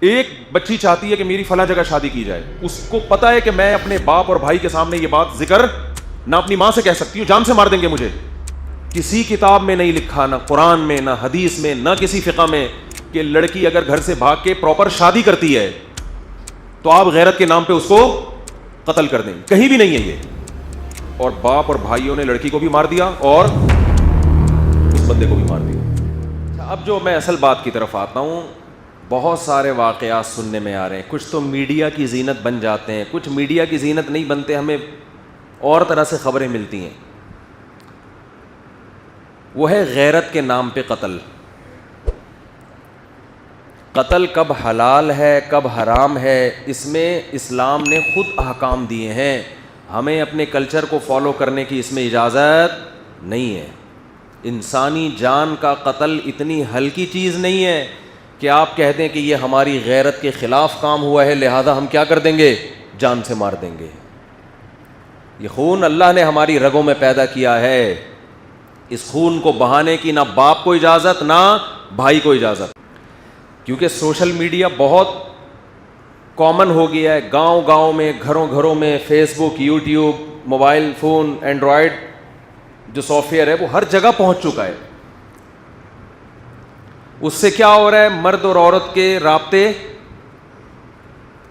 ایک بچی چاہتی ہے کہ میری فلاں جگہ شادی کی جائے, اس کو پتا ہے کہ میں اپنے باپ اور بھائی کے سامنے یہ بات ذکر نہ اپنی ماں سے کہہ سکتی ہوں, جان سے مار دیں گے مجھے. کسی کتاب میں نہیں لکھا, نہ قرآن میں, نہ حدیث میں, نہ کسی فقہ میں, کہ لڑکی اگر گھر سے بھاگ کے پراپر شادی کرتی ہے تو آپ غیرت کے نام پہ اس کو قتل کر دیں. کہیں بھی نہیں ہے یہ. اور باپ اور بھائیوں نے لڑکی کو بھی مار دیا اور اس بندے کو بھی مار دیا. اب جو میں اصل بات کی طرف آتا ہوں, بہت سارے واقعات سننے میں آ رہے ہیں. کچھ تو میڈیا کی زینت بن جاتے ہیں, کچھ میڈیا کی زینت نہیں بنتے, ہمیں اور طرح سے خبریں ملتی ہیں. وہ ہے غیرت کے نام پہ قتل. قتل کب حلال ہے کب حرام ہے, اس میں اسلام نے خود احکام دیے ہیں. ہمیں اپنے کلچر کو فالو کرنے کی اس میں اجازت نہیں ہے. انسانی جان کا قتل اتنی ہلکی چیز نہیں ہے کہ آپ کہہ دیں کہ یہ ہماری غیرت کے خلاف کام ہوا ہے, لہذا ہم کیا کر دیں گے, جان سے مار دیں گے. یہ خون اللہ نے ہماری رگوں میں پیدا کیا ہے. اس خون کو بہانے کی نہ باپ کو اجازت نہ بھائی کو اجازت, کیونکہ سوشل میڈیا بہت کامن ہو گیا ہے. گاؤں گاؤں میں, گھروں گھروں میں فیس بک, یوٹیوب, موبائل فون, اینڈرائڈ جو سافٹ ویئر ہے وہ ہر جگہ پہنچ چکا ہے. اس سے کیا ہو رہا ہے, مرد اور عورت کے رابطے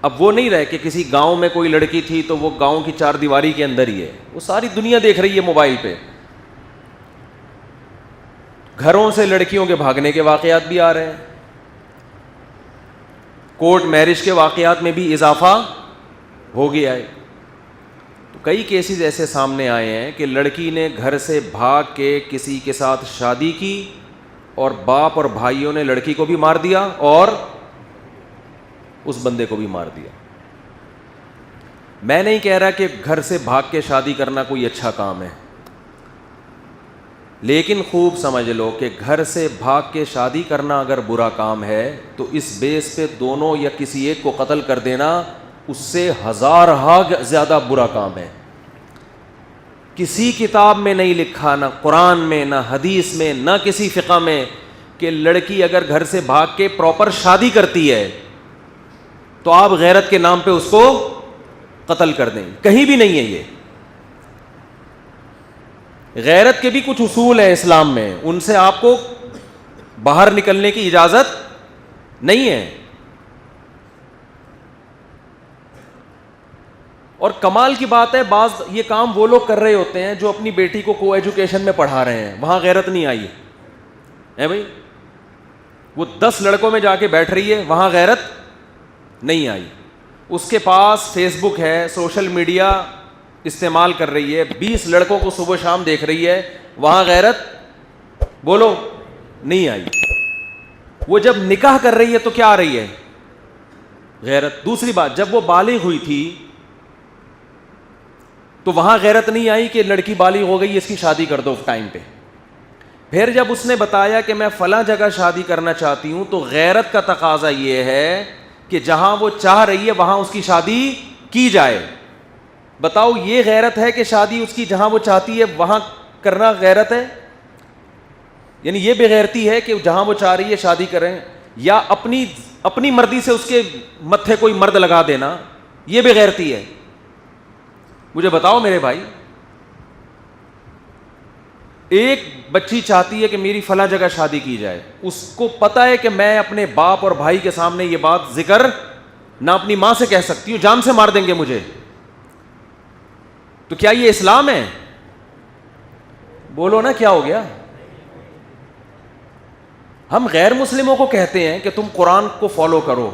اب وہ نہیں رہے کہ کسی گاؤں میں کوئی لڑکی تھی تو وہ گاؤں کی چار دیواری کے اندر ہی ہے, وہ ساری دنیا دیکھ رہی ہے موبائل پہ. گھروں سے لڑکیوں کے بھاگنے کے واقعات بھی آ رہے ہیں. کورٹ میرج کے واقعات میں بھی اضافہ ہو گیا ہے. تو کئی کیسز ایسے سامنے آئے ہیں کہ لڑکی نے گھر سے بھاگ کے کسی کے ساتھ شادی کی اور باپ اور بھائیوں نے لڑکی کو بھی مار دیا اور اس بندے کو بھی مار دیا. میں نہیں کہہ رہا کہ گھر سے بھاگ کے شادی کرنا کوئی اچھا کام ہے, لیکن خوب سمجھ لو کہ گھر سے بھاگ کے شادی کرنا اگر برا کام ہے تو اس بیس پہ دونوں یا کسی ایک کو قتل کر دینا اس سے ہزارہا زیادہ برا کام ہے. کسی کتاب میں نہیں لکھا, نہ قرآن میں, نہ حدیث میں, نہ کسی فقہ میں, کہ لڑکی اگر گھر سے بھاگ کے پراپر شادی کرتی ہے تو آپ غیرت کے نام پہ اس کو قتل کر دیں. کہیں بھی نہیں ہے یہ. غیرت کے بھی کچھ اصول ہیں اسلام میں, ان سے آپ کو باہر نکلنے کی اجازت نہیں ہے. اور کمال کی بات ہے, بعض یہ کام وہ لوگ کر رہے ہوتے ہیں جو اپنی بیٹی کو ایجوکیشن میں پڑھا رہے ہیں, وہاں غیرت نہیں آئی ہے بھائی. وہ 10 لڑکوں میں جا کے بیٹھ رہی ہے, وہاں غیرت نہیں آئی. اس کے پاس فیس بک ہے, سوشل میڈیا استعمال کر رہی ہے, 20 لڑکوں کو صبح شام دیکھ رہی ہے, وہاں غیرت بولو نہیں آئی. وہ جب نکاح کر رہی ہے تو کیا آ رہی ہے, غیرت. دوسری بات, جب وہ بالغ ہوئی تھی تو وہاں غیرت نہیں آئی کہ لڑکی بالغ ہو گئی اس کی شادی کر دو ٹائم پہ. پھر جب اس نے بتایا کہ میں فلاں جگہ شادی کرنا چاہتی ہوں تو غیرت کا تقاضا یہ ہے کہ جہاں وہ چاہ رہی ہے وہاں اس کی شادی کی جائے. بتاؤ یہ غیرت ہے کہ شادی اس کی جہاں وہ چاہتی ہے وہاں کرنا غیرت ہے؟ یعنی یہ بے غیرتی ہے کہ جہاں وہ چاہ رہی ہے شادی کریں, یا اپنی مرضی سے اس کے متھے کوئی مرد لگا دینا, یہ بے غیرتی ہے؟ مجھے بتاؤ میرے بھائی. ایک بچی چاہتی ہے کہ میری فلاں جگہ شادی کی جائے, اس کو پتا ہے کہ میں اپنے باپ اور بھائی کے سامنے یہ بات ذکر نہ اپنی ماں سے کہہ سکتی ہوں, جان سے مار دیں گے مجھے. تو کیا یہ اسلام ہے؟ بولو نا, کیا ہو گیا؟ ہم غیر مسلموں کو کہتے ہیں کہ تم قرآن کو فالو کرو,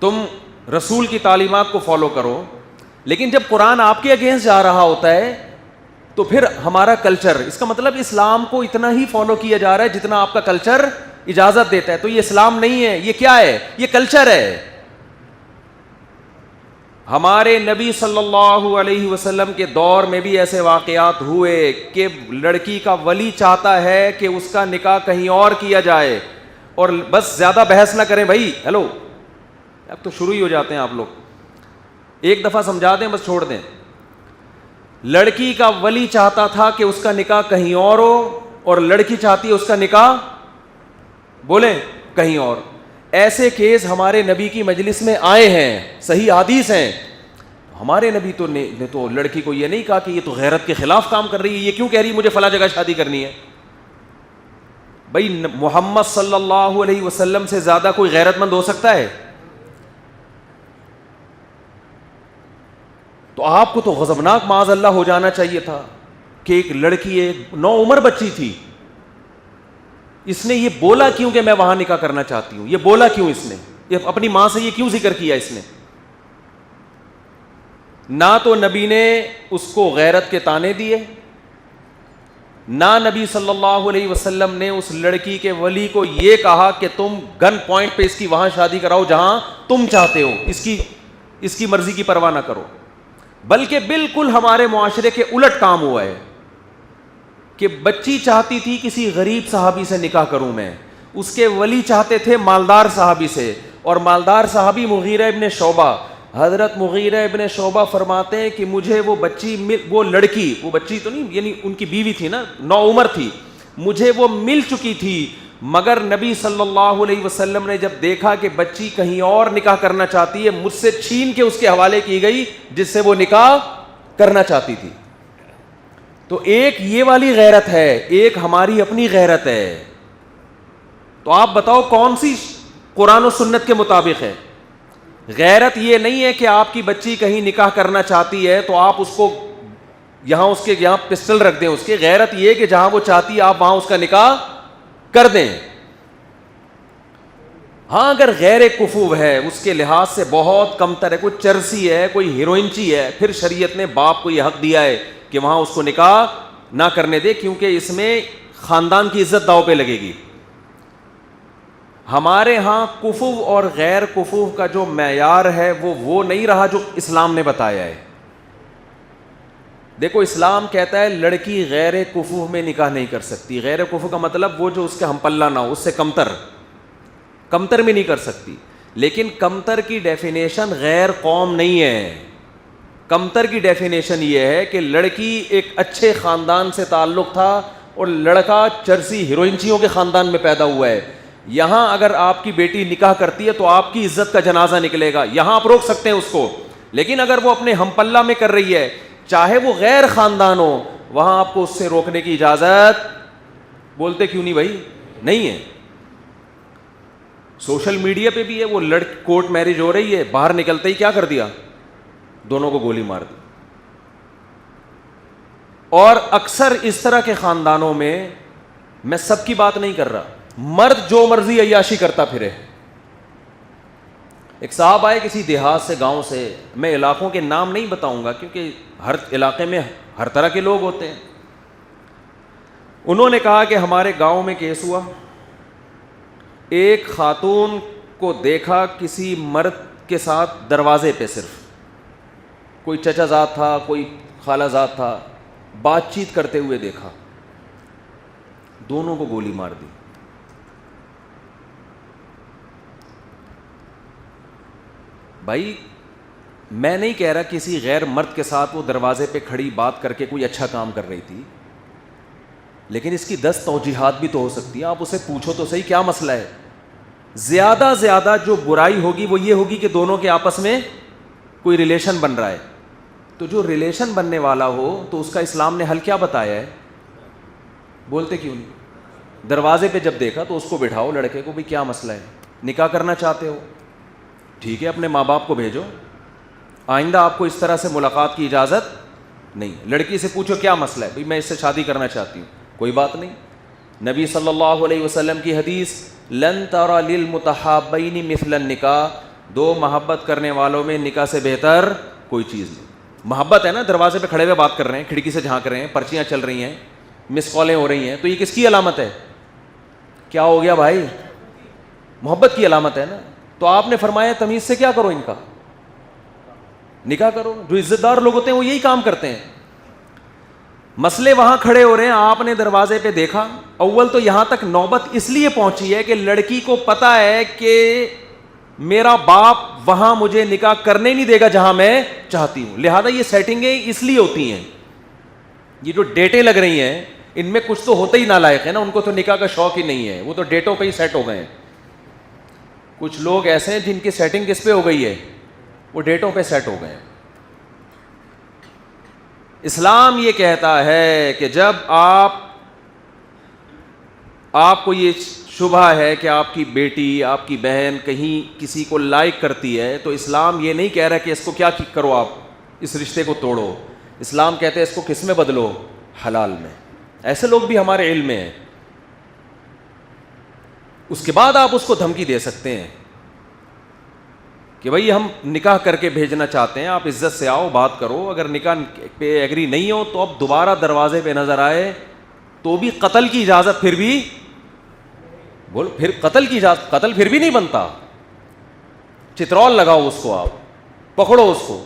تم رسول کی تعلیمات کو فالو کرو, لیکن جب قرآن آپ کے اگینسٹ جا رہا ہوتا ہے تو پھر ہمارا کلچر, اس کا مطلب اسلام کو اتنا ہی فالو کیا جا رہا ہے جتنا آپ کا کلچر اجازت دیتا ہے. تو یہ اسلام نہیں ہے, یہ کیا ہے؟ یہ کلچر ہے. ہمارے نبی صلی اللہ علیہ وسلم کے دور میں بھی ایسے واقعات ہوئے کہ لڑکی کا ولی چاہتا ہے کہ اس کا نکاح کہیں اور کیا جائے, اور بس زیادہ بحث نہ کریں بھائی. ہیلو, اب تو شروع ہی ہو جاتے ہیں آپ لوگ, ایک دفعہ سمجھا دیں بس چھوڑ دیں. لڑکی کا ولی چاہتا تھا کہ اس کا نکاح کہیں اور ہو, اور لڑکی چاہتی ہے اس کا نکاح بولیں کہیں اور. ایسے کیس ہمارے نبی کی مجلس میں آئے ہیں, صحیح حدیث ہیں. ہمارے نبی تو نے تو لڑکی کو یہ نہیں کہا کہ یہ تو غیرت کے خلاف کام کر رہی ہے, یہ کیوں کہہ رہی ہے مجھے فلاں جگہ شادی کرنی ہے. بھائی محمد صلی اللہ علیہ وسلم سے زیادہ کوئی غیرت مند ہو سکتا ہے؟ تو آپ کو تو غضبناک معاذ اللہ ہو جانا چاہیے تھا کہ ایک لڑکی, ایک نوعمر بچی تھی, اس نے یہ بولا کیوں کہ میں وہاں نکاح کرنا چاہتی ہوں؟ یہ بولا کیوں اس نے؟ یہ اپنی ماں سے یہ کیوں ذکر کیا اس نے؟ نہ تو نبی نے اس کو غیرت کے طعنے دیے, نہ نبی صلی اللہ علیہ وسلم نے اس لڑکی کے ولی کو یہ کہا کہ تم گن پوائنٹ پہ اس کی وہاں شادی کراؤ جہاں تم چاہتے ہو, اس کی مرضی کی پرواہ نہ کرو. بلکہ بالکل ہمارے معاشرے کے الٹ کام ہوا ہے کہ بچی چاہتی تھی کسی غریب صحابی سے نکاح کروں میں, اس کے ولی چاہتے تھے مالدار صحابی سے, اور مالدار صحابی مغیرہ ابن شعبہ. حضرت مغیرہ ابن شعبہ فرماتے ہیں کہ مجھے وہ لڑکی وہ بچی تو نہیں, یعنی ان کی بیوی تھی نا, نوعمر تھی, مجھے وہ مل چکی تھی, مگر نبی صلی اللہ علیہ وسلم نے جب دیکھا کہ بچی کہیں اور نکاح کرنا چاہتی ہے, مجھ سے چھین کے اس کے حوالے کی گئی جس سے وہ نکاح کرنا چاہتی تھی. تو ایک یہ والی غیرت ہے, ایک ہماری اپنی غیرت ہے. تو آپ بتاؤ کون سی قرآن و سنت کے مطابق ہے؟ غیرت یہ نہیں ہے کہ آپ کی بچی کہیں نکاح کرنا چاہتی ہے تو آپ اس کو یہاں پسٹل رکھ دیں اس کے. غیرت یہ کہ جہاں وہ چاہتی ہے آپ وہاں اس کا نکاح کر دیں. ہاں اگر غیر کفو ہے, اس کے لحاظ سے بہت کمتر ہے, کوئی چرسی ہے, کوئی ہیروئنچی ہے, پھر شریعت نے باپ کو یہ حق دیا ہے کہ وہاں اس کو نکاح نہ کرنے دے, کیونکہ اس میں خاندان کی عزت داؤ پہ لگے گی. ہمارے ہاں کفو اور غیر کفو کا جو معیار ہے وہ نہیں رہا جو اسلام نے بتایا ہے. دیکھو اسلام کہتا ہے لڑکی غیر کفو میں نکاح نہیں کر سکتی. غیر کفو کا مطلب وہ جو اس کا ہم پلہ نہ ہو, اس سے کمتر میں نہیں کر سکتی. لیکن کمتر کی ڈیفینیشن غیر قوم نہیں ہے. کمتر کی ڈیفینیشن یہ ہے کہ لڑکی ایک اچھے خاندان سے تعلق تھا اور لڑکا چرسی ہیروئنچیوں کے خاندان میں پیدا ہوا ہے. یہاں اگر آپ کی بیٹی نکاح کرتی ہے تو آپ کی عزت کا جنازہ نکلے گا, یہاں آپ روک سکتے ہیں اس کو. لیکن اگر وہ اپنے ہم پلہ میں کر رہی ہے, چاہے وہ غیر خاندان ہو, وہاں آپ کو اس سے روکنے کی اجازت, بولتے کیوں نہیں بھائی, نہیں ہے. سوشل میڈیا پہ بھی ہے, وہ کورٹ میرج ہو رہی ہے, باہر نکلتے ہی کیا کر دیا, دونوں کو گولی مار دی. اور اکثر اس طرح کے خاندانوں میں سب کی بات نہیں کر رہا, مرد جو مرضی عیاشی کرتا پھرے. ایک صاحب آئے کسی دیہات سے, گاؤں سے, میں علاقوں کے نام نہیں بتاؤں گا کیونکہ ہر علاقے میں ہر طرح کے لوگ ہوتے ہیں. انہوں نے کہا کہ ہمارے گاؤں میں کیس ہوا, ایک خاتون کو دیکھا کسی مرد کے ساتھ دروازے پہ, صرف کوئی چچا زاد تھا, کوئی خالہ زاد تھا, بات چیت کرتے ہوئے دیکھا, دونوں کو گولی مار دی. بھائی میں نہیں کہہ رہا کسی غیر مرد کے ساتھ وہ دروازے پہ کھڑی بات کر کے کوئی اچھا کام کر رہی تھی, لیکن اس کی 10 توجیحات بھی تو ہو سکتی ہیں. آپ اسے پوچھو تو صحیح کیا مسئلہ ہے. زیادہ جو برائی ہوگی وہ یہ ہوگی کہ دونوں کے آپس میں کوئی ریلیشن بن رہا ہے. تو جو ریلیشن بننے والا ہو تو اس کا اسلام نے حل کیا بتایا ہے, بولتے کیوں نہیں؟ دروازے پہ جب دیکھا تو اس کو بٹھاؤ, لڑکے کو, بھی کیا مسئلہ ہے, نکاح کرنا چاہتے ہو ٹھیک ہے, اپنے ماں باپ کو بھیجو, آئندہ آپ کو اس طرح سے ملاقات کی اجازت نہیں. لڑکی سے پوچھو کیا مسئلہ ہے, بھائی میں اس سے شادی کرنا چاہتی ہوں, کوئی بات نہیں. نبی صلی اللہ علیہ وسلم کی حدیث, لن ترى للمتحابین مثل النکاح, دو محبت کرنے والوں میں نکاح سے بہتر کوئی چیز نہیں. محبت ہے نا, دروازے پہ کھڑے ہوئے بات کر رہے ہیں, کھڑکی سے جھانک رہے ہیں, پرچیاں چل رہی ہیں, مس کالیں ہو رہی ہیں, تو یہ کس کی علامت ہے؟ کیا ہو گیا بھائی, محبت کی علامت ہے نا. تو آپ نے فرمایا تمیز سے کیا کرو, ان کا نکاح کرو. جو عزت دار لوگ ہوتے ہیں وہ یہی کام کرتے ہیں. مسئلے وہاں کھڑے ہو رہے ہیں, آپ نے دروازے پہ دیکھا. اول تو یہاں تک نوبت اس لیے پہنچی ہے کہ لڑکی کو پتا ہے کہ میرا باپ وہاں مجھے نکاح کرنے نہیں دے گا جہاں میں چاہتی ہوں, لہذا یہ سیٹنگیں اس لیے ہوتی ہیں. یہ جو ڈیٹیں لگ رہی ہیں ان میں کچھ تو ہوتا ہی نالائق ہے نا, ان کو تو نکاح کا شوق ہی نہیں ہے, وہ تو ڈیٹوں پہ ہی سیٹ ہو گئے ہیں. کچھ لوگ ایسے ہیں جن کی سیٹنگ کس پہ ہو گئی ہے, وہ ڈیٹوں پہ سیٹ ہو گئے ہیں. اسلام یہ کہتا ہے کہ جب آپ کو یہ شبہ ہے کہ آپ کی بیٹی, آپ کی بہن کہیں کسی کو لائک کرتی ہے, تو اسلام یہ نہیں کہہ رہا کہ اس کو کیا کرو, آپ اس رشتے کو توڑو. اسلام کہتے ہیں اس کو کس میں بدلو, حلال میں. ایسے لوگ بھی ہمارے علم میں ہیں. اس کے بعد آپ اس کو دھمکی دے سکتے ہیں کہ بھائی ہم نکاح کر کے بھیجنا چاہتے ہیں, آپ عزت سے آؤ, بات کرو. اگر نکاح پہ ایگری نہیں ہو تو اب دوبارہ دروازے پہ نظر آئے تو بھی قتل کی اجازت, پھر بھی بول, پھر قتل کی اجازت, قتل پھر بھی نہیں بنتا. چترول لگاؤ اس کو, آپ پکڑو اس کو.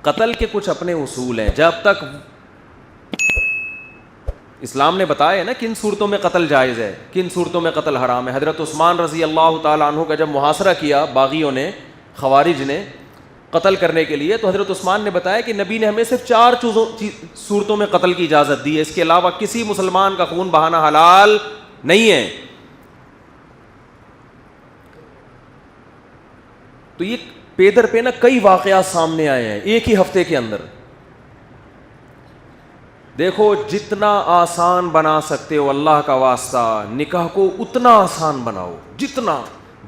قتل کے کچھ اپنے اصول ہیں. جب تک اسلام نے بتایا ہے نا کن صورتوں میں قتل جائز ہے, کن صورتوں میں قتل حرام ہے. حضرت عثمان رضی اللہ تعالیٰ عنہ کا جب محاصرہ کیا باغیوں نے, خوارج نے, قتل کرنے کے لیے, تو حضرت عثمان نے بتایا کہ نبی نے ہمیں صرف 4 صورتوں میں قتل کی اجازت دی ہے, اس کے علاوہ کسی مسلمان کا خون بہانا حلال نہیں ہے. تو یہ پیدر پہ نا کئی واقعات سامنے آئے ہیں ایک ہی ہفتے کے اندر. دیکھو جتنا آسان بنا سکتے ہو اللہ کا واسطہ, نکاح کو اتنا آسان بناؤ جتنا.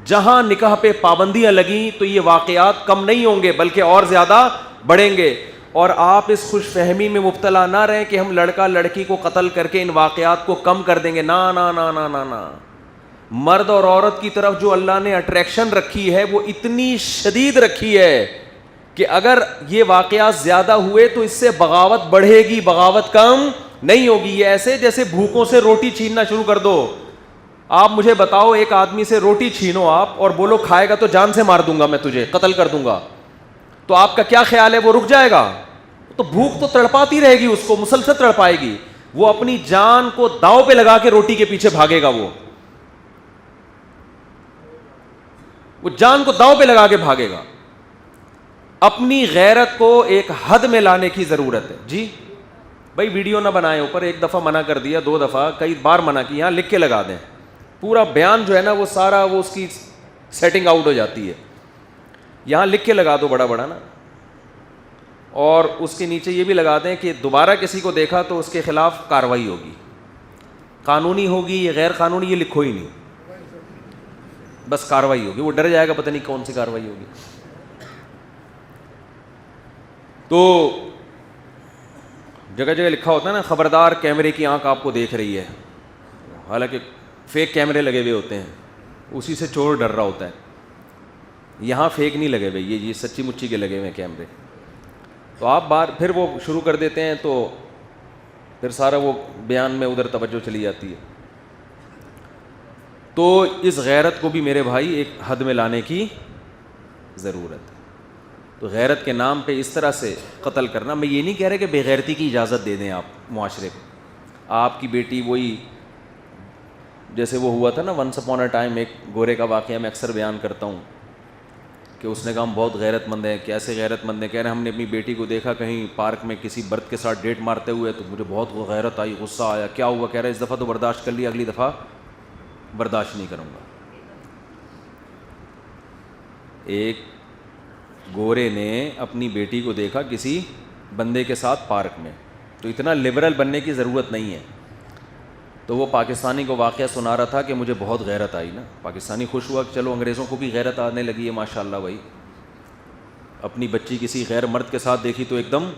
جہاں نکاح پہ پابندیاں لگیں تو یہ واقعات کم نہیں ہوں گے بلکہ اور زیادہ بڑھیں گے. اور آپ اس خوش فہمی میں مبتلا نہ رہیں کہ ہم لڑکا لڑکی کو قتل کر کے ان واقعات کو کم کر دیں گے. نا نا نا نا نا نا. مرد اور عورت کی طرف جو اللہ نے اٹریکشن رکھی ہے وہ اتنی شدید رکھی ہے کہ اگر یہ واقعات زیادہ ہوئے تو اس سے بغاوت بڑھے گی, بغاوت کم نہیں ہوگی. یہ ایسے جیسے بھوکوں سے روٹی چھیننا شروع کر دو. آپ مجھے بتاؤ, ایک آدمی سے روٹی چھینو آپ اور بولو کھائے گا تو جان سے مار دوں گا میں تجھے, قتل کر دوں گا, تو آپ کا کیا خیال ہے, وہ رک جائے گا؟ تو بھوک تو تڑپاتی رہے گی اس کو, مسلسل تڑپائے گی. وہ اپنی جان کو داؤ پہ لگا کے روٹی کے پیچھے بھاگے گا. وہ جان کو داؤ پہ لگا کے بھاگے گا. اپنی غیرت کو ایک حد میں لانے کی ضرورت ہے. جی بھائی ویڈیو نہ بنائیں اوپر, ایک دفعہ منع کر دیا, 2 دفعہ, کئی بار منع کی, یہاں لکھ کے لگا دیں. پورا بیان جو ہے نا وہ سارا وہ اس کی سیٹنگ آؤٹ ہو جاتی ہے. یہاں لکھ کے لگا دو بڑا بڑا نا, اور اس کے نیچے یہ بھی لگا دیں کہ دوبارہ کسی کو دیکھا تو اس کے خلاف کارروائی ہوگی. قانونی ہوگی یا غیر قانونی یہ لکھو ہی نہیں, بس کارروائی ہوگی. وہ ڈر جائے گا پتہ نہیں کون سی کارروائی ہوگی. تو جگہ جگہ لکھا ہوتا ہے نا, خبردار کیمرے کی آنکھ آپ کو دیکھ رہی ہے. حالانکہ فیک کیمرے لگے ہوئے ہوتے ہیں, اسی سے چور ڈر رہا ہوتا ہے. یہاں فیک نہیں لگے ہوئے, یہ سچی مچی کے لگے ہوئے کیمرے. تو آپ بار پھر وہ شروع کر دیتے ہیں تو پھر سارا وہ بیان میں ادھر توجہ چلی جاتی ہے. تو اس غیرت کو بھی میرے بھائی ایک حد میں لانے کی ضرورت ہے. تو غیرت کے نام پہ اس طرح سے قتل کرنا, میں یہ نہیں کہہ رہا کہ بے غیرتی کی اجازت دے دیں آپ معاشرے کو. آپ کی بیٹی وہی جیسے وہ ہوا تھا نا ونس اپون اے ٹائم, ایک گورے کا واقعہ میں اکثر بیان کرتا ہوں کہ اس نے کہا ہم بہت غیرت مند ہیں. کیسے غیرت مند ہیں؟ کہہ رہے ہم نے اپنی بیٹی کو دیکھا کہیں پارک میں کسی برد کے ساتھ ڈیٹ مارتے ہوئے تو مجھے بہت غیرت آئی, غصہ آیا. کیا ہوا؟ کہہ رہے اس دفعہ تو برداشت کر لیا, اگلی دفعہ برداشت نہیں کروں گا. ایک گورے نے اپنی بیٹی کو دیکھا کسی بندے کے ساتھ پارک میں, تو اتنا لبرل بننے کی ضرورت نہیں ہے. تو وہ پاکستانی کو واقعہ سنا رہا تھا کہ مجھے بہت غیرت آئی نا. پاکستانی خوش ہوا کہ چلو انگریزوں کو بھی غیرت آنے لگی ہے ماشاء اللہ. بھائی اپنی بچی کسی غیر مرد کے ساتھ دیکھی تو ایک دم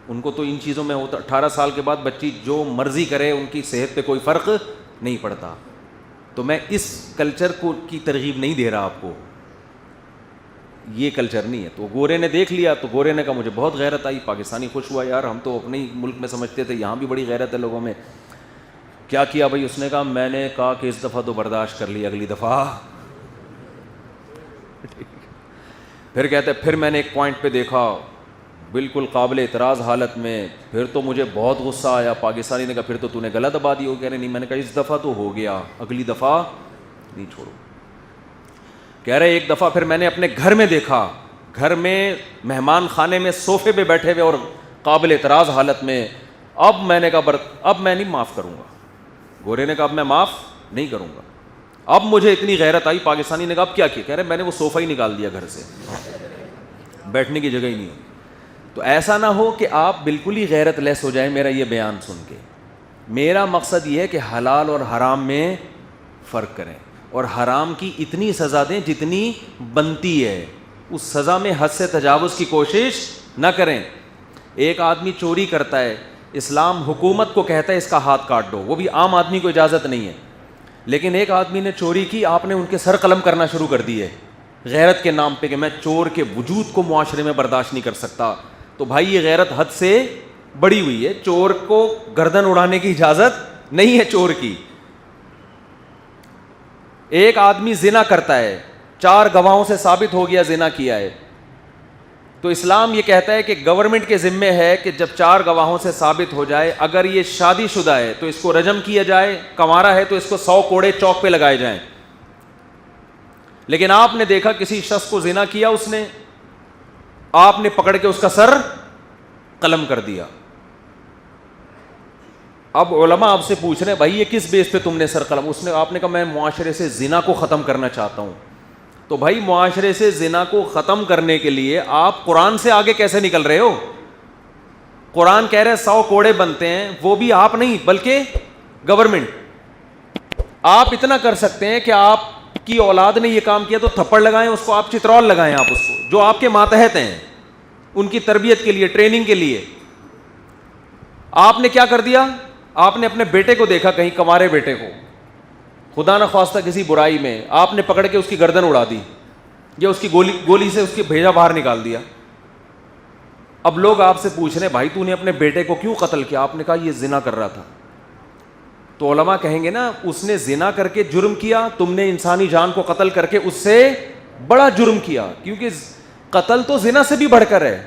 ان کو تو ان چیزوں میں ہوتا, 18 سال کے بعد بچی جو مرضی کرے ان کی صحت پہ کوئی فرق نہیں پڑتا. تو میں اس کلچر کو کی ترغیب نہیں دے رہا آپ کو, یہ کلچر نہیں ہے. تو گورے نے دیکھ لیا تو گورے نے کہا مجھے بہت غیرت آئی. پاکستانی خوش ہوا, یار ہم تو اپنے ہی ملک میں سمجھتے تھے, یہاں بھی بڑی غیرت ہے لوگوں میں. کیا کیا بھائی؟ اس نے کہا میں نے کہا کہ اس دفعہ تو برداشت کر لی, اگلی دفعہ. پھر کہتے پھر میں نے ایک پوائنٹ پہ دیکھا بالکل قابل اعتراض حالت میں, پھر تو مجھے بہت غصہ آیا. پاکستانی نے کہا پھر تو نے غلط دبا دی ہو. کہہ رہے نہیں, میں نے کہا اس دفعہ تو ہو گیا, اگلی دفعہ نہیں چھوڑو. کہہ رہے ایک دفعہ پھر میں نے اپنے گھر میں دیکھا, گھر میں مہمان خانے میں صوفے پہ بیٹھے ہوئے اور قابل اعتراض حالت میں اب میں نے کہا اب میں نہیں معاف کروں گا. گورے نے کہا اب میں معاف نہیں کروں گا. اب مجھے اتنی غیرت آئی. پاکستانی نے کہا اب کیا کیا؟ کہہ رہے میں نے وہ صوفہ ہی نکال دیا گھر سے, بیٹھنے کی جگہ ہی نہیں ہے. تو ایسا نہ ہو کہ آپ بالکل ہی غیرت لیس ہو جائیں میرا یہ بیان سن کے. میرا مقصد یہ ہے کہ حلال اور حرام میں فرق کریں, اور حرام کی اتنی سزا دیں جتنی بنتی ہے, اس سزا میں حد سے تجاوز کی کوشش نہ کریں. ایک آدمی چوری کرتا ہے, اسلام حکومت کو کہتا ہے اس کا ہاتھ کاٹ دو, وہ بھی عام آدمی کو اجازت نہیں ہے. لیکن ایک آدمی نے چوری کی, آپ نے ان کے سر قلم کرنا شروع کر دیے غیرت کے نام پہ کہ میں چور کے وجود کو معاشرے میں برداشت نہیں کر سکتا. تو بھائی یہ غیرت حد سے بڑی ہوئی ہے. چور کو گردن اڑانے کی اجازت نہیں ہے چور کی. ایک آدمی زنا کرتا ہے, 4 گواہوں سے ثابت ہو گیا زنا کیا ہے, تو اسلام یہ کہتا ہے کہ گورنمنٹ کے ذمے ہے کہ جب 4 گواہوں سے ثابت ہو جائے, اگر یہ شادی شدہ ہے تو اس کو رجم کیا جائے, کنوارا ہے تو اس کو 100 کوڑے چوک پہ لگائے جائیں. لیکن آپ نے دیکھا کسی شخص کو زنا کیا, اس نے, آپ نے پکڑ کے اس کا سر قلم کر دیا. اب علماء آپ سے پوچھ رہے ہیں بھائی یہ کس بیس پہ تم نے سر قلم؟ آپ نے کہا میں معاشرے سے زنا کو ختم کرنا چاہتا ہوں. تو بھائی معاشرے سے زنا کو ختم کرنے کے لیے آپ قرآن سے آگے کیسے نکل رہے ہو؟ قرآن کہہ رہے 100 کوڑے بنتے ہیں, وہ بھی آپ نہیں بلکہ گورنمنٹ. آپ اتنا کر سکتے ہیں کہ آپ کی اولاد نے یہ کام کیا تو تھپڑ لگائیں اس کو, آپ چترول لگائیں آپ اس کو, جو آپ کے ماتحت ہیں, ان کی تربیت کے لیے, ٹریننگ کے لیے. آپ نے کیا کر دیا؟ آپ نے اپنے بیٹے کو دیکھا, کہیں کنوارے بیٹے کو, خدا نخواستہ کسی برائی میں آپ نے پکڑ کے اس کی گردن اڑا دی, یا اس کی گولی سے اس کی بھیجا باہر نکال دیا. اب لوگ آپ سے پوچھ رہے ہیں بھائی تو نے اپنے بیٹے کو کیوں قتل کیا؟ آپ نے کہا یہ زنا کر رہا تھا. تو علماء کہیں گے نا اس نے زنا کر کے جرم کیا, تم نے انسانی جان کو قتل کر کے اس سے بڑا جرم کیا, کیونکہ قتل تو زنا سے بھی بڑھ کر ہے.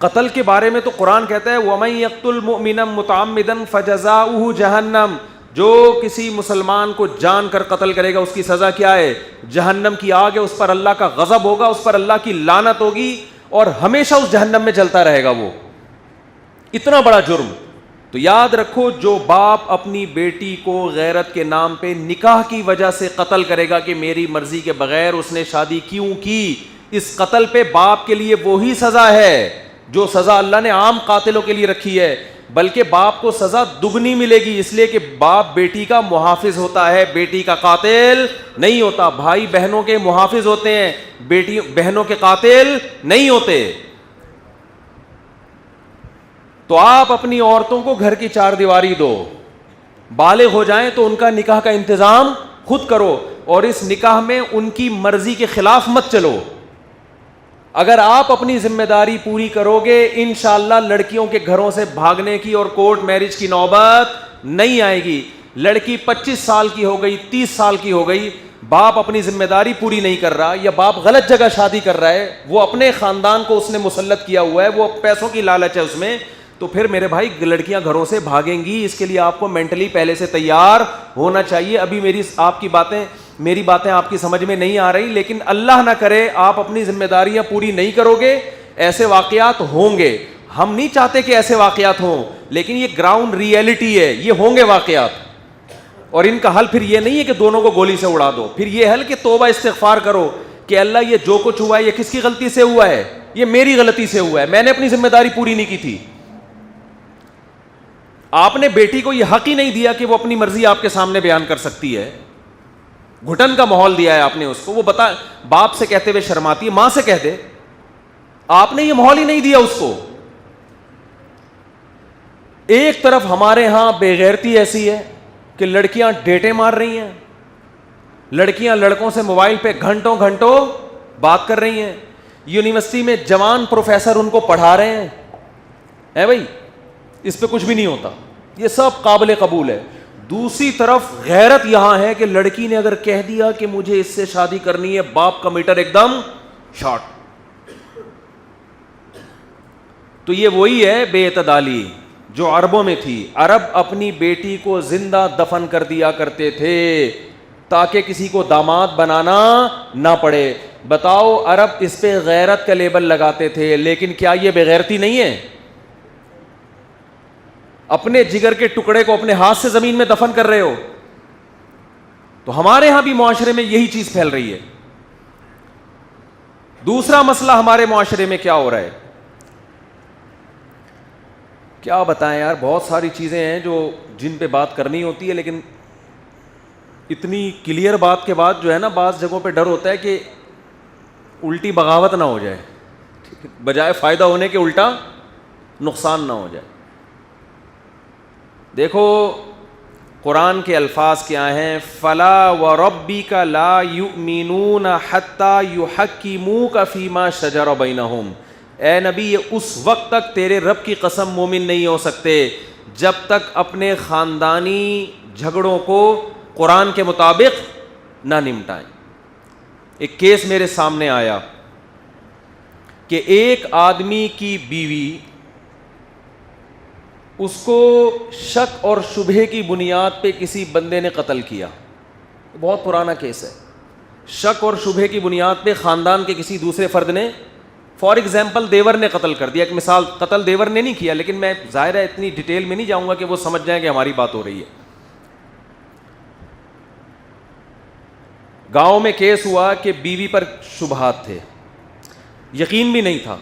قتل کے بارے میں تو قرآن کہتا ہے وَمَن يَقْتُلْ مُؤْمِنًا مُتَعَمِّدًا فَجَزَاؤُهُ جَهَنَّمُ, جو کسی مسلمان کو جان کر قتل کرے گا اس کی سزا کیا ہے؟ جہنم کی آگ ہے, اس پر اللہ کا غضب ہوگا, اس پر اللہ کی لعنت ہوگی, اور ہمیشہ اس جہنم میں جلتا رہے گا. وہ اتنا بڑا جرم. تو یاد رکھو جو باپ اپنی بیٹی کو غیرت کے نام پہ نکاح کی وجہ سے قتل کرے گا کہ میری مرضی کے بغیر اس نے شادی کیوں کی, اس قتل پہ باپ کے لیے وہی سزا ہے جو سزا اللہ نے عام قاتلوں کے لیے رکھی ہے, بلکہ باپ کو سزا دگنی ملے گی, اس لیے کہ باپ بیٹی کا محافظ ہوتا ہے, بیٹی کا قاتل نہیں ہوتا. بھائی بہنوں کے محافظ ہوتے ہیں, بیٹی بہنوں کے قاتل نہیں ہوتے. تو آپ اپنی عورتوں کو گھر کی 4 دیواری دو, بالغ ہو جائیں تو ان کا نکاح کا انتظام خود کرو, اور اس نکاح میں ان کی مرضی کے خلاف مت چلو. اگر آپ اپنی ذمہ داری پوری کرو گے انشاءاللہ لڑکیوں کے گھروں سے بھاگنے کی اور کورٹ میرج کی نوبت نہیں آئے گی. لڑکی 25 سال کی ہو گئی, 30 سال کی ہو گئی, باپ اپنی ذمہ داری پوری نہیں کر رہا, یا باپ غلط جگہ شادی کر رہا ہے, وہ اپنے خاندان کو اس نے مسلط کیا ہوا ہے, وہ پیسوں کی لالچ ہے اس میں, تو پھر میرے بھائی لڑکیاں گھروں سے بھاگیں گی. اس کے لیے آپ کو مینٹلی پہلے سے تیار ہونا چاہیے. ابھی میری باتیں آپ کی سمجھ میں نہیں آ رہی, لیکن اللہ نہ کرے آپ اپنی ذمہ داریاں پوری نہیں کرو گے, ایسے واقعات ہوں گے. ہم نہیں چاہتے کہ ایسے واقعات ہوں, لیکن یہ گراؤنڈ ریئلٹی ہے, یہ ہوں گے واقعات. اور ان کا حل پھر یہ نہیں ہے کہ دونوں کو گولی سے اڑا دو, پھر یہ حل کہ توبہ استغفار کرو کہ اللہ یہ جو کچھ ہوا ہے یہ کس کی غلطی سے ہوا ہے؟ یہ میری غلطی سے ہوا ہے, میں نے اپنی ذمہ داری پوری نہیں کی تھی. آپ نے بیٹی کو یہ حق ہی نہیں دیا کہ وہ اپنی مرضی آپ کے سامنے بیان کر سکتی ہے, گھٹن کا ماحول دیا ہے آپ نے اس کو. وہ بتا باپ سے کہتے ہوئے شرماتی ہے, ماں سے کہہ دے, آپ نے یہ ماحول ہی نہیں دیا اس کو. ایک طرف ہمارے ہاں بے غیرتی ایسی ہے کہ لڑکیاں ڈیٹیں مار رہی ہیں, لڑکیاں لڑکوں سے موبائل پہ گھنٹوں گھنٹوں بات کر رہی ہیں, یونیورسٹی میں جوان پروفیسر ان کو پڑھا رہے ہیں. اے بھائی اس پہ کچھ بھی نہیں ہوتا, یہ سب قابل قبول ہے. دوسری طرف غیرت یہاں ہے کہ لڑکی نے اگر کہہ دیا کہ مجھے اس سے شادی کرنی ہے, باپ کا میٹر ایک دم شارٹ. تو یہ وہی ہے بے اعتدالی جو عربوں میں تھی. عرب اپنی بیٹی کو زندہ دفن کر دیا کرتے تھے تاکہ کسی کو داماد بنانا نہ پڑے. بتاؤ عرب اس پہ غیرت کا لیبل لگاتے تھے, لیکن کیا یہ بے غیرتی نہیں ہے؟ اپنے جگر کے ٹکڑے کو اپنے ہاتھ سے زمین میں دفن کر رہے ہو. تو ہمارے ہاں بھی معاشرے میں یہی چیز پھیل رہی ہے. دوسرا مسئلہ ہمارے معاشرے میں کیا ہو رہا ہے, کیا بتائیں یار, بہت ساری چیزیں ہیں جو جن پہ بات کرنی ہوتی ہے, لیکن اتنی کلیئر بات کے بعد جو ہے نا بعض جگہوں پہ ڈر ہوتا ہے کہ الٹی بغاوت نہ ہو جائے, بجائے فائدہ ہونے کے الٹا نقصان نہ ہو جائے. دیکھو قرآن کے الفاظ کیا ہیں, فلا وربک لا یؤمنون حتی یحکموک فیما شجر بینہم. اے نبی یہ اس وقت تک تیرے رب کی قسم مومن نہیں ہو سکتے جب تک اپنے خاندانی جھگڑوں کو قرآن کے مطابق نہ نمٹائیں. ایک کیس میرے سامنے آیا کہ ایک آدمی کی بیوی, اس کو شک اور شبہے کی بنیاد پہ کسی بندے نے قتل کیا. بہت پرانا کیس ہے. شک اور شبہے کی بنیاد پہ خاندان کے کسی دوسرے فرد نے, فار ایگزامپل دیور نے قتل کر دیا. ایک مثال, قتل دیور نے نہیں کیا, لیکن میں ظاہر ہے اتنی ڈیٹیل میں نہیں جاؤں گا کہ وہ سمجھ جائیں کہ ہماری بات ہو رہی ہے. گاؤں میں کیس ہوا کہ بیوی پر شبہات تھے, یقین بھی نہیں تھا.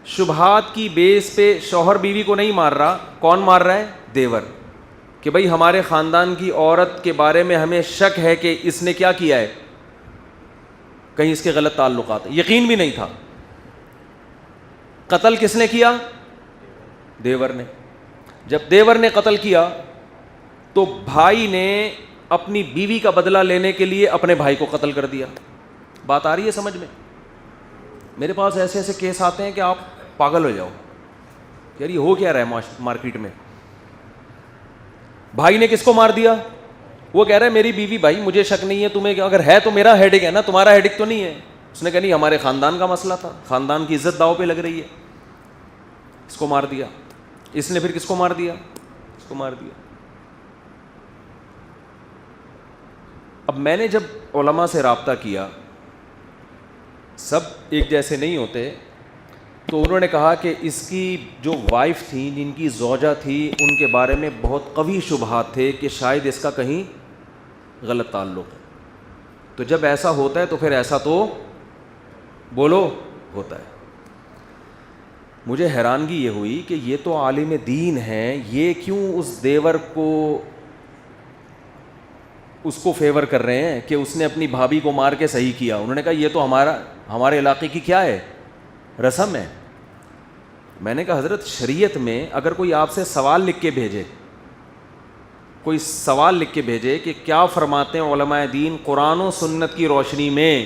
شبہات کی بیس پہ شوہر بیوی کو نہیں مار رہا, کون مار رہا ہے؟ دیور. کہ بھئی ہمارے خاندان کی عورت کے بارے میں ہمیں شک ہے کہ اس نے کیا کیا ہے, کہیں اس کے غلط تعلقات ہیں. یقین بھی نہیں تھا. قتل کس نے کیا؟ دیور نے. جب دیور نے قتل کیا تو بھائی نے اپنی بیوی کا بدلہ لینے کے لیے اپنے بھائی کو قتل کر دیا. بات آ رہی ہے سمجھ میں؟ میرے پاس ایسے ایسے کیس آتے ہیں کہ آپ پاگل ہو جاؤ, یار یہ ہو کیا رہا ہے مارکیٹ میں. بھائی نے کس کو مار دیا؟ وہ کہہ رہا ہے میری بیوی, بھائی مجھے شک نہیں ہے تمہیں, اگر ہے تو میرا ہیڈک ہے نا, تمہارا ہیڈک تو نہیں ہے. اس نے کہا نہیں, ہمارے خاندان کا مسئلہ تھا, خاندان کی عزت داؤ پہ لگ رہی ہے, اس کو مار دیا. اس نے پھر کس کو مار دیا؟ اس کو مار دیا. اب میں نے جب علماء سے رابطہ کیا, سب ایک جیسے نہیں ہوتے, تو انہوں نے کہا کہ اس کی جو وائف تھیں, جن کی زوجہ تھی, ان کے بارے میں بہت قوی شبہات تھے کہ شاید اس کا کہیں غلط تعلق ہے. تو جب ایسا ہوتا ہے تو پھر ایسا تو بولو ہوتا ہے. مجھے حیرانگی یہ ہوئی کہ یہ تو عالم دین ہیں, یہ کیوں اس دیور کو اس کو فیور کر رہے ہیں کہ اس نے اپنی بھابھی کو مار کے صحیح کیا. انہوں نے کہا یہ تو ہمارے علاقے کی کیا ہے, رسم ہے. میں نے کہا حضرت شریعت میں اگر کوئی آپ سے سوال لکھ کے بھیجے, کوئی سوال لکھ کے بھیجے کہ کیا فرماتے ہیں علماء دین قرآن و سنت کی روشنی میں,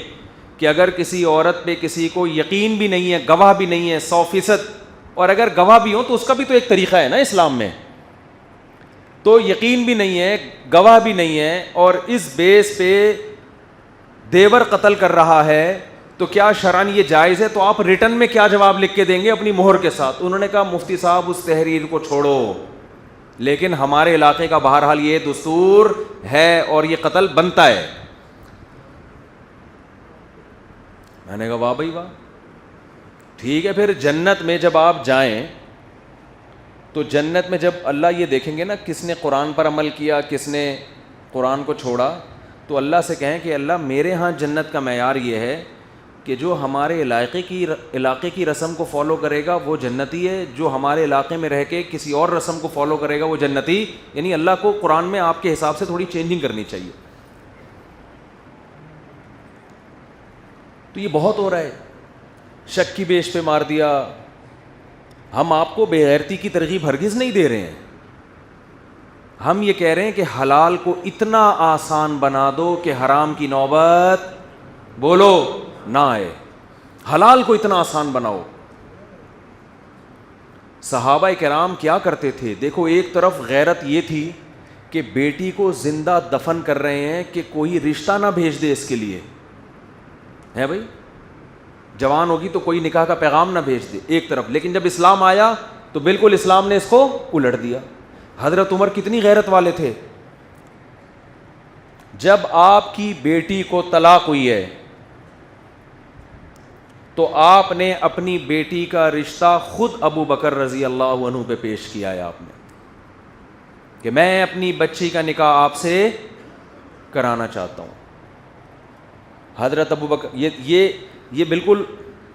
کہ اگر کسی عورت پہ کسی کو یقین بھی نہیں ہے, گواہ بھی نہیں ہے 100%, اور اگر گواہ بھی ہو تو اس کا بھی تو ایک طریقہ ہے نا اسلام میں, تو یقین بھی نہیں ہے, گواہ بھی نہیں ہے, اور اس بیس پہ دیور قتل کر رہا ہے, تو کیا شرعاً یہ جائز ہے؟ تو آپ ریٹن میں کیا جواب لکھ کے دیں گے اپنی مہر کے ساتھ؟ انہوں نے کہا مفتی صاحب اس تحریر کو چھوڑو, لیکن ہمارے علاقے کا بہرحال یہ دستور ہے اور یہ قتل بنتا ہے. میں نے کہا واہ بھائی واہ, ٹھیک ہے. پھر جنت میں جب آپ جائیں تو جنت میں جب اللہ یہ دیکھیں گے نا کس نے قرآن پر عمل کیا, کس نے قرآن کو چھوڑا, تو اللہ سے کہیں کہ اللہ میرے ہاں جنت کا معیار یہ ہے کہ جو ہمارے علاقے کی رسم کو فالو کرے گا وہ جنتی ہے, جو ہمارے علاقے میں رہ کے کسی اور رسم کو فالو کرے گا وہ جنتی. یعنی اللہ کو قرآن میں آپ کے حساب سے تھوڑی چینجنگ کرنی چاہیے. تو یہ بہت ہو رہا ہے, شک کی بیش پہ مار دیا. ہم آپ کو بے غیرتی کی ترغیب ہرگز نہیں دے رہے ہیں, ہم یہ کہہ رہے ہیں کہ حلال کو اتنا آسان بنا دو کہ حرام کی نوبت بولو نہ آئے. حلال کو اتنا آسان بناؤ. صحابہ کرام کیا کرتے تھے دیکھو, ایک طرف غیرت یہ تھی کہ بیٹی کو زندہ دفن کر رہے ہیں کہ کوئی رشتہ نہ بھیج دے اس کے لیے, ہے بھائی جوان ہوگی تو کوئی نکاح کا پیغام نہ بھیج دے ایک طرف, لیکن جب اسلام آیا تو بالکل اسلام نے اس کو الٹ دیا. حضرت عمر کتنی غیرت والے تھے, جب آپ کی بیٹی کو طلاق ہوئی ہے تو آپ نے اپنی بیٹی کا رشتہ خود ابو بکر رضی اللہ عنہ پہ پیش کیا ہے آپ نے. کہ میں اپنی بچی کا نکاح آپ سے کرانا چاہتا ہوں. حضرت ابو بکر یہ بالکل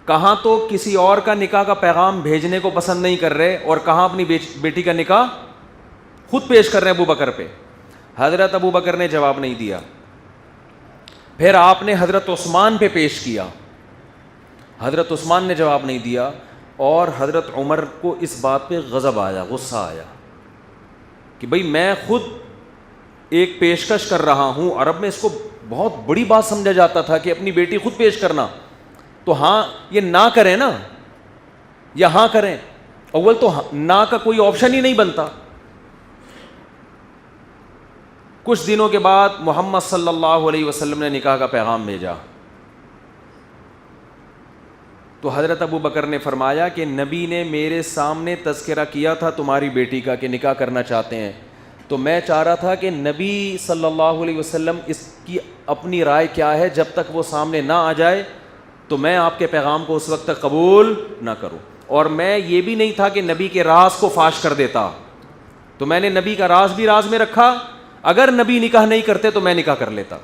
کہاں تو کسی اور کا نکاح کا پیغام بھیجنے کو پسند نہیں کر رہے اور کہاں اپنی بیٹی کا نکاح خود پیش کر رہے ہیں ابو بکر پہ. حضرت ابو بکر نے جواب نہیں دیا. پھر آپ نے حضرت عثمان پہ پیش کیا. حضرت عثمان نے جواب نہیں دیا اور حضرت عمر کو اس بات پہ غضب آیا, غصہ آیا کہ بھئی میں خود ایک پیشکش کر رہا ہوں. عرب میں اس کو بہت بڑی بات سمجھا جاتا تھا کہ اپنی بیٹی خود پیش کرنا. تو ہاں یہ نہ کریں نا یا ہاں کریں, اول تو نہ کا کوئی آپشن ہی نہیں بنتا. کچھ دنوں کے بعد محمد صلی اللہ علیہ وسلم نے نکاح کا پیغام بھیجا. تو حضرت ابو بکر نے فرمایا کہ نبی نے میرے سامنے تذکرہ کیا تھا تمہاری بیٹی کا کہ نکاح کرنا چاہتے ہیں, تو میں چاہ رہا تھا کہ نبی صلی اللہ علیہ وسلم اس کی اپنی رائے کیا ہے, جب تک وہ سامنے نہ آ جائے تو میں آپ کے پیغام کو اس وقت تک قبول نہ کروں. اور میں یہ بھی نہیں تھا کہ نبی کے راز کو فاش کر دیتا, تو میں نے نبی کا راز بھی راز میں رکھا. اگر نبی نکاح نہیں کرتے تو میں نکاح کر لیتا.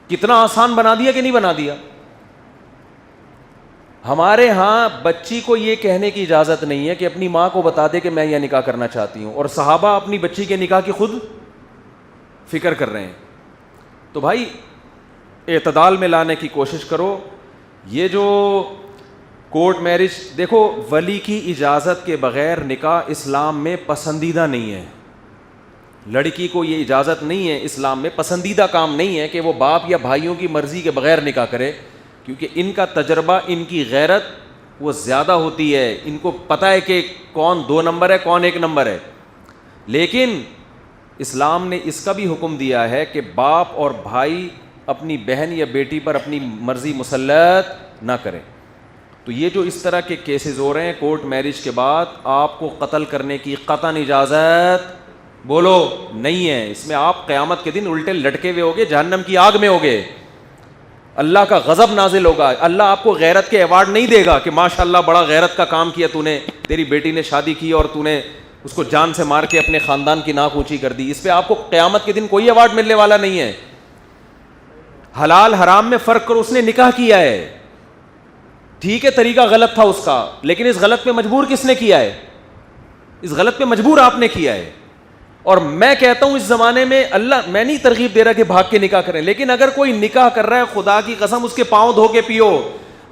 کتنا آسان بنا دیا کہ نہیں بنا دیا. ہمارے ہاں بچی کو یہ کہنے کی اجازت نہیں ہے کہ اپنی ماں کو بتا دے کہ میں یہ نکاح کرنا چاہتی ہوں, اور صحابہ اپنی بچی کے نکاح کی خود فکر کر رہے ہیں. تو بھائی اعتدال میں لانے کی کوشش کرو. یہ جو کورٹ میرج, دیکھو ولی کی اجازت کے بغیر نکاح اسلام میں پسندیدہ نہیں ہے. لڑکی کو یہ اجازت نہیں ہے اسلام میں, پسندیدہ کام نہیں ہے کہ وہ باپ یا بھائیوں کی مرضی کے بغیر نکاح کرے, کیونکہ ان کا تجربہ, ان کی غیرت وہ زیادہ ہوتی ہے. ان کو پتہ ہے کہ کون 2 نمبر ہے کون 1 نمبر ہے. لیکن اسلام نے اس کا بھی حکم دیا ہے کہ باپ اور بھائی اپنی بہن یا بیٹی پر اپنی مرضی مسلط نہ کریں. تو یہ جو اس طرح کے کیسز ہو رہے ہیں کورٹ میرج کے بعد, آپ کو قتل کرنے کی قطعاً اجازت بولو نہیں ہے. اس میں آپ قیامت کے دن الٹے لٹکے ہوئے ہوگے, جہنم کی آگ میں ہوگے, اللہ کا غضب نازل ہوگا. اللہ آپ کو غیرت کے ایوارڈ نہیں دے گا کہ ماشاءاللہ بڑا غیرت کا کام کیا تو نے, تیری بیٹی نے شادی کی اور تو نے اس کو جان سے مار کے اپنے خاندان کی ناک اونچی کر دی. اس پہ آپ کو قیامت کے دن کوئی ایوارڈ ملنے والا نہیں ہے. حلال حرام میں فرق کرو. اس نے نکاح کیا ہے, ٹھیک ہے طریقہ غلط تھا اس کا, لیکن اس غلط پہ مجبور کس نے کیا ہے؟ اس غلط پہ مجبور آپ نے کیا ہے. اور میں کہتا ہوں اس زمانے میں اللہ, میں نہیں ترغیب دے رہا کہ بھاگ کے نکاح کریں, لیکن اگر کوئی نکاح کر رہا ہے خدا کی قسم اس کے پاؤں دھو کے پیو.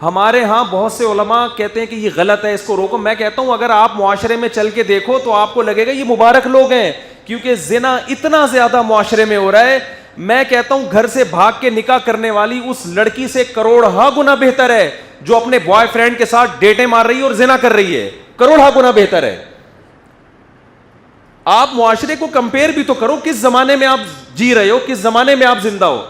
ہمارے ہاں بہت سے علماء کہتے ہیں کہ یہ غلط ہے, اس کو روکو. میں کہتا ہوں اگر آپ معاشرے میں چل کے دیکھو تو آپ کو لگے گا یہ مبارک لوگ ہیں, کیونکہ زنا اتنا زیادہ معاشرے میں ہو رہا ہے. میں کہتا ہوں گھر سے بھاگ کے نکاح کرنے والی اس لڑکی سے کروڑہ گنا بہتر ہے جو اپنے بوائے فرینڈ کے ساتھ ڈیٹیں مار رہی ہے اور زنا کر رہی ہے. کروڑہ گنا بہتر ہے. آپ معاشرے کو کمپیئر بھی تو کرو, کس زمانے میں آپ جی رہے ہو, کس زمانے میں آپ زندہ ہو.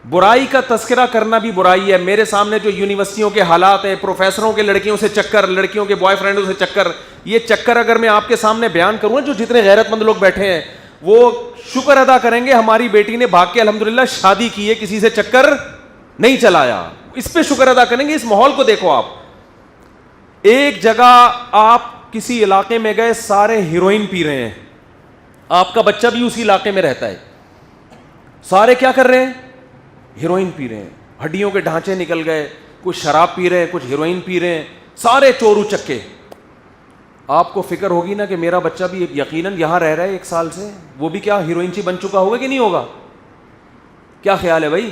برائی کا تذکرہ کرنا بھی برائی ہے. میرے سامنے جو یونیورسٹیوں کے حالات ہیں, پروفیسروں کے لڑکیوں سے چکر, لڑکیوں کے بوائے فرینڈوں سے چکر, یہ چکر اگر میں آپ کے سامنے بیان کروں, جو جتنے غیرت مند لوگ بیٹھے ہیں وہ شکر ادا کریں گے ہماری بیٹی نے بھاگ کے الحمدللہ شادی کی ہے, کسی سے چکر نہیں چلایا. اس پہ شکر ادا کریں گے. اس ماحول کو دیکھو آپ, ایک جگہ آپ کسی علاقے میں گئے, سارے ہیروئن پی رہے ہیں, آپ کا بچہ بھی اسی علاقے میں رہتا ہے, سارے کیا کر رہے ہیں؟ ہیروئن پی رہے ہیں. ہڈیوں کے ڈھانچے نکل گئے, کچھ شراب پی رہے ہیں, کچھ ہیروئن پی رہے ہیں, سارے چورو چکے. آپ کو فکر ہوگی نا کہ میرا بچہ بھی یقیناً یہاں رہ رہا ہے 1 سال سے, وہ بھی کیا ہیروئن سی بن چکا ہوگا کہ نہیں ہوگا؟ کیا خیال ہے بھائی؟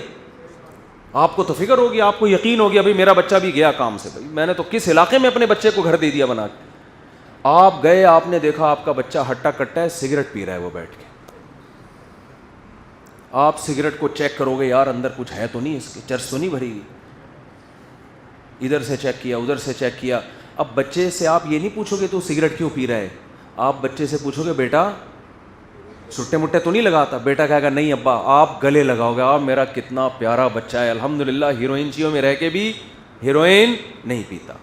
آپ کو تو فکر ہوگی, آپ کو یقین ہو گیا بھائی میرا بچہ بھی گیا کام سے, بھائی میں نے تو کس علاقے میں اپنے بچے کو گھر دے دیا بنا کے. آپ گئے, آپ نے دیکھا آپ کا بچہ ہٹا کٹا ہے, سگریٹ پی رہا ہے وہ بیٹھ کے. آپ سگریٹ کو چیک کرو گے, یار اندر کچھ ہے تو نہیں, اس کی چرس تو نہیں بھری گئی. ادھر سے چیک کیا, ادھر سے چیک کیا. اب بچے سے آپ یہ نہیں پوچھو گے تو سگریٹ کیوں پی رہا ہے, آپ بچے سے پوچھو گے بیٹا چھٹے مٹے تو نہیں لگاتا؟ بیٹا کہے گا نہیں ابا. آپ گلے لگاؤ گے, آپ میرا کتنا پیارا بچہ ہے, الحمدللہ ہیروئنچیوں میں رہ کے بھی ہیروئن نہیں پیتا.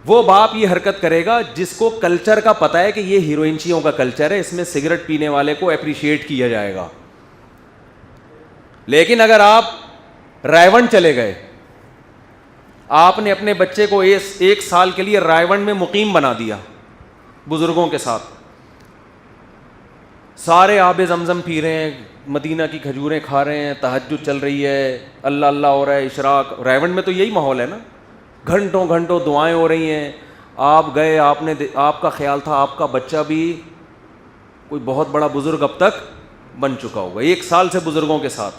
وہ باپ یہ حرکت کرے گا جس کو کلچر کا پتہ ہے کہ یہ ہیروئنچیوں کا کلچر ہے, اس میں سگریٹ پینے والے کو اپریشیٹ کیا جائے گا. لیکن اگر آپ رائے ونڈ چلے گئے, آپ نے اپنے بچے کو 1 سال کے لیے رائے ونڈ میں مقیم بنا دیا بزرگوں کے ساتھ, سارے آب زمزم پی رہے ہیں, مدینہ کی کھجوریں کھا رہے ہیں, تہجد چل رہی ہے, اللہ اللہ ہو رہا ہے, اشراق. ریونڈ میں تو یہی ماحول ہے نا, گھنٹوں گھنٹوں دعائیں ہو رہی ہیں. آپ گئے, آپ کا خیال تھا آپ کا بچہ بھی کوئی بہت بڑا بزرگ اب تک بن چکا ہوگا, 1 سال سے بزرگوں کے ساتھ.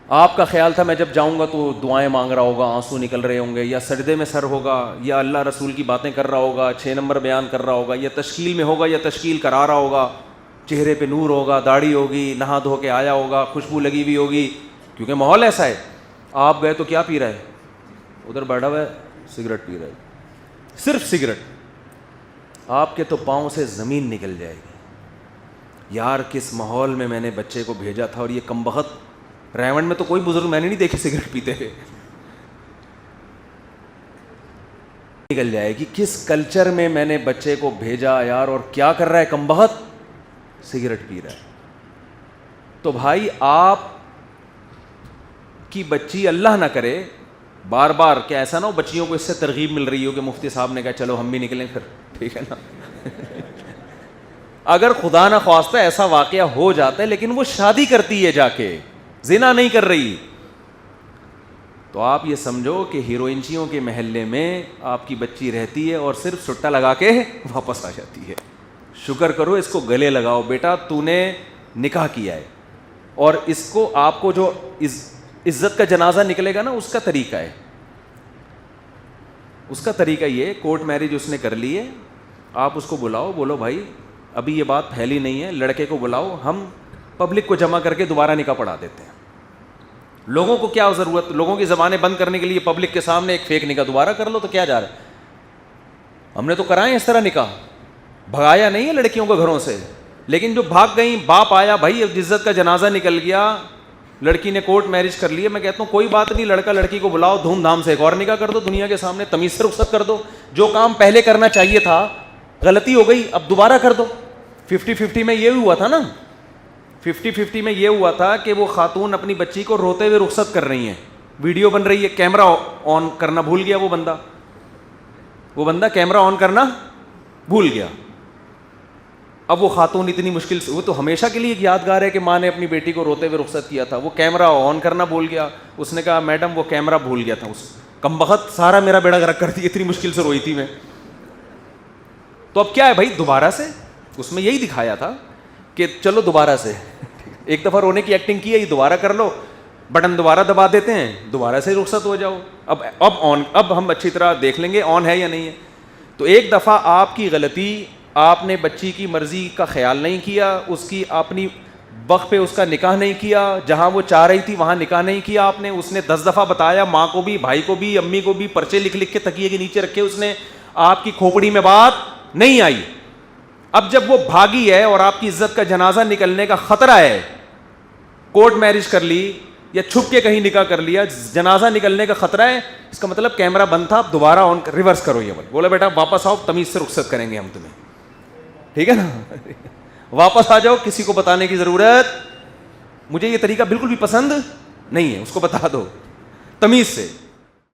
آپ کا خیال تھا میں جب جاؤں گا تو دعائیں مانگ رہا ہوگا, آنسو نکل رہے ہوں گے, یا سجدے میں سر ہوگا, یا اللہ رسول کی باتیں کر رہا ہوگا, 6 نمبر بیان کر رہا ہوگا, یا تشکیل میں ہوگا, یا تشکیل کرا رہا ہوگا, چہرے پہ نور ہوگا, داڑھی ہوگی, نہا دھو کے آیا ہوگا, خوشبو لگی ہوئی ہوگی, کیونکہ ماحول ایسا ہے. آپ گئے تو کیا پی رہا ہے, ادھر بیٹھا ہوا ہے سگریٹ پی رہا ہے, صرف سگریٹ. آپ کے تو پاؤں سے زمین نکل جائے گی, یار کس ماحول میں نے بچے کو بھیجا تھا, اور یہ کمبخت. ریونڈ میں تو کوئی بزرگ میں نے نہیں دیکھے سگریٹ پیتے ہوئے. نکل جائے گی کس کلچر میں نے بچے کو بھیجا یار, اور کیا کر رہا ہے کمبخت, سگریٹ پی رہا ہے. تو بھائی آپ کی بچی اللہ نہ کرے بار بار, کہ ایسا نہ ہو بچیوں کو اس سے ترغیب مل رہی ہو کہ مفتی صاحب نے کہا چلو ہم بھی نکلیں پھر, ٹھیک ہے نا. اگر خدا نہ خواستہ ایسا واقعہ ہو جاتا ہے, لیکن وہ شادی کرتی ہے جا کے, زنا نہیں کر رہی, تو آپ یہ سمجھو کہ ہیروئنچیوں کے محلے میں آپ کی بچی رہتی ہے اور صرف سٹا لگا کے واپس آ جاتی ہے. شکر کرو, اس کو گلے لگاؤ, بیٹا تو نے نکاح کیا ہے, اور اس کو آپ کو جو عزت کا جنازہ نکلے گا نا, اس کا طریقہ ہے, اس کا طریقہ یہ, کورٹ میرج اس نے کر لی ہے, آپ اس کو بلاؤ, بولو بھائی ابھی یہ بات پھیلی نہیں ہے, لڑکے کو بلاؤ, ہم پبلک کو جمع کر کے دوبارہ نکاح پڑھا دیتے ہیں. لوگوں کو کیا ضرورت, لوگوں کی زبانیں بند کرنے کے لیے پبلک کے سامنے ایک فیک نکاح دوبارہ کر لو, تو کیا جا رہا ہے. ہم نے تو کرائے اس طرح نکاح, بھگایا نہیں ہے لڑکیوں کو گھروں سے, لیکن جو بھاگ گئیں, باپ آیا, بھائی عزت کا جنازہ نکل گیا, لڑکی نے کورٹ میرج کر لیا, میں کہتا ہوں کوئی بات نہیں, لڑکا لڑکی کو بلاؤ, دھوم دھام سے ایک اور نکاح کر دو دنیا کے سامنے, تمیز سے رخصت کر دو. جو کام پہلے کرنا چاہیے تھا, غلطی ہو گئی, اب دوبارہ کر دو. 50-50 میں یہ ہوا تھا نا, 50-50 میں یہ ہوا تھا کہ وہ خاتون اپنی بچی کو روتے ہوئے رخصت کر رہی ہیں, ویڈیو بن رہی ہے, کیمرہ آن کرنا بھول گیا وہ بندہ کیمرہ آن کرنا بھول گیا. اب وہ خاتون اتنی مشکل سے, وہ تو ہمیشہ کے لیے یادگار ہے کہ ماں نے اپنی بیٹی کو روتے ہوئے رخصت کیا تھا, وہ کیمرہ آن کرنا بھول گیا. اس نے کہا میڈم وہ کیمرہ بھول گیا تھا, اس کمبخت سارا میرا بیڑا غرق کر دیا, اتنی مشکل سے روئی تھی میں. تو اب کیا ہے بھائی, دوبارہ سے, اس میں یہی دکھایا تھا کہ چلو دوبارہ سے, ایک دفعہ رونے کی ایکٹنگ کی ہے, یہ دوبارہ کر لو, بٹن دوبارہ دبا دیتے ہیں, دوبارہ سے رخصت ہو جاؤ. اب ہم اچھی طرح دیکھ لیں گے آن ہے یا نہیں ہے. تو ایک دفعہ آپ کی غلطی, آپ نے بچی کی مرضی کا خیال نہیں کیا, اس کی اپنی وقت پہ اس کا نکاح نہیں کیا, جہاں وہ چاہ رہی تھی وہاں نکاح نہیں کیا آپ نے. اس نے 10 دفعہ بتایا, ماں کو بھی, بھائی کو بھی, امی کو بھی, پرچے لکھ کے تکیے کے نیچے رکھے اس نے, آپ کی کھوپڑی میں بات نہیں آئی. اب جب وہ بھاگی ہے اور آپ کی عزت کا جنازہ نکلنے کا خطرہ ہے, کورٹ میرج کر لی یا چھپ کے کہیں نکاح کر لیا, جنازہ نکلنے کا خطرہ ہے, اس کا مطلب کیمرہ بند تھا, اب دوبارہ آن ریورس کرو. یہ بولا بیٹا واپس آؤ, تمیز سے رخصت کریں گے ہم تمہیں, ٹھیک ہے نا, واپس آ جاؤ, کسی کو بتانے کی ضرورت, مجھے یہ طریقہ بالکل بھی پسند نہیں ہے, اس کو بتا دو تمیز سے.